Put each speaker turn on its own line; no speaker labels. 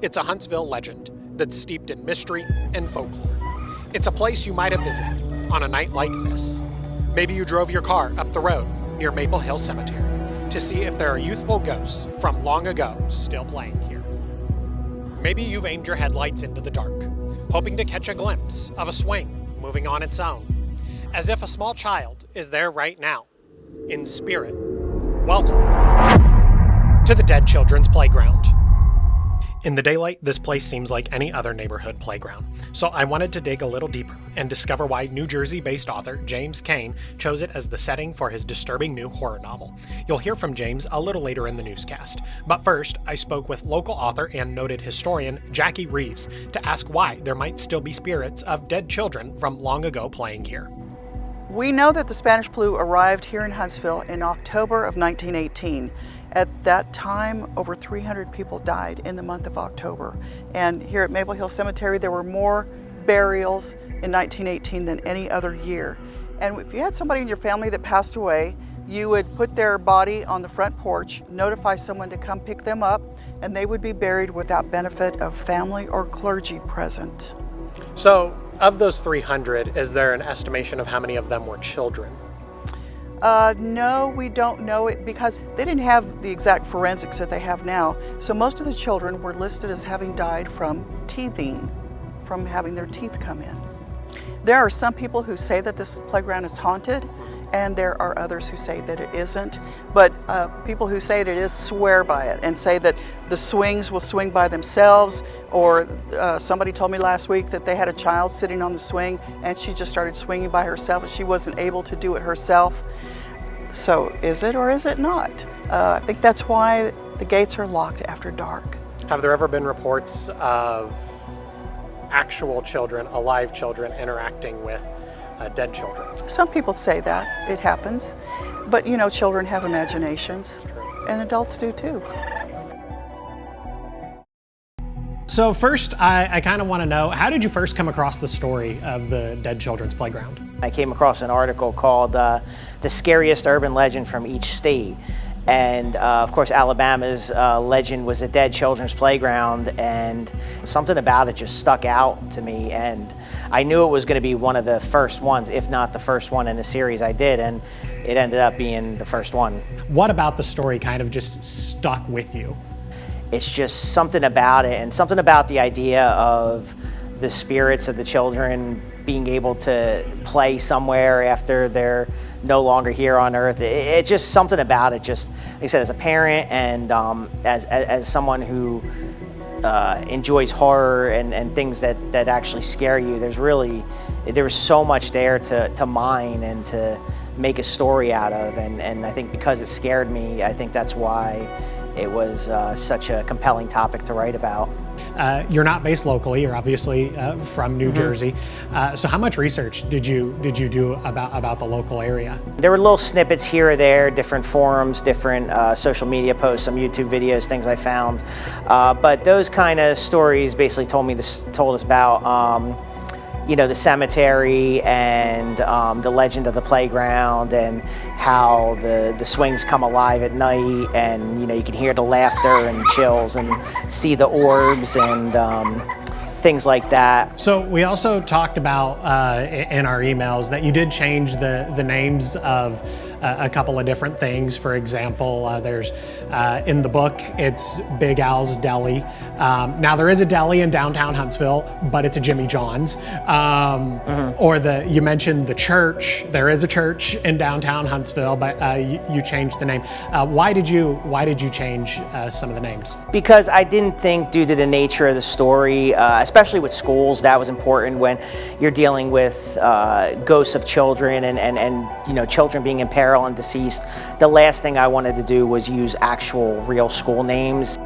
It's a Huntsville legend that's steeped in mystery and folklore. It's a place you might have visited on a night like this. Maybe you drove your car up the road near Maple Hill Cemetery to see if there are youthful ghosts from long ago still playing here. Maybe you've aimed your headlights into the dark, hoping to catch a glimpse of a swing moving on its own, as if a small child is there right now, in spirit. Welcome to the Dead Children's Playground. In the daylight, this place seems like any other neighborhood playground, so I wanted to dig a little deeper and discover why New Jersey-based author James Kaine chose it as the setting for his disturbing new horror novel. You'll hear from James a little later in the newscast, but first, I spoke with local author and noted historian Jackie Reeves to ask why there might still be spirits of dead children from long ago playing here.
We know that the Spanish flu arrived here in Huntsville in October of 1918. At that time, over 300 people died in the month of October. And here at Maple Hill Cemetery, there were more burials in 1918 than any other year. And if you had somebody in your family that passed away, you would put their body on the front porch, notify someone to come pick them up, and they would be buried without benefit of family or clergy present.
So, of those 300, is there an estimation of how many of them were children?
No, we don't know it because they didn't have the exact forensics that they have now. So most of the children were listed as having died from teething, from having their teeth come in. There are some people who say that this playground is haunted, and there are others who say that it isn't. But people who say it is swear by it and say that the swings will swing by themselves, or somebody told me last week that they had a child sitting on the swing and she just started swinging by herself and she wasn't able to do it herself. So is it or is it not? I think that's why the gates are locked after dark.
Have there ever been reports of actual children, alive children, interacting with dead children?
Some people say that it happens, but you know, children have imaginations, and adults do too.
So first, I kind of want to know, how did you first come across the story of the Dead Children's Playground?
I came across an article called The Scariest Urban Legend from Each State. And of course, Alabama's legend was the Dead Children's Playground, and something about it just stuck out to me. And I knew it was going to be one of the first ones, if not the first one in the series I did, and it ended up being the first one.
What about the story kind of just stuck with you?
It's just something about it, and something about the idea of the spirits of the children being able to play somewhere after they're no longer here on Earth. It's just something about it. Just like I said, as a parent and as someone who enjoys horror and things that actually scare you, there was so much there to mine and to make a story out of. And I think because it scared me, I think that's why it was such a compelling topic to write about.
You're not based locally. You're obviously from New Jersey. So how much research did you do about the local area?
There were little snippets here or there, different forums, different social media posts, some YouTube videos, things I found. But those kind of stories basically told us about the cemetery and the legend of the playground, and how the swings come alive at night, and you can hear the laughter and chills and see the orbs and things like that.
So we also talked about in our emails that you did change the names of a couple of different things. For example, there's in the book, it's Big Al's Deli. Now there is a deli in downtown Huntsville, but it's a Jimmy John's. Or you mentioned the church. There is a church in downtown Huntsville, but you changed the name. Why did you change some of the names?
Because I didn't think, due to the nature of the story, especially with schools, that was important when you're dealing with ghosts of children and children being in peril and deceased. The last thing I wanted to do was use actual real school names.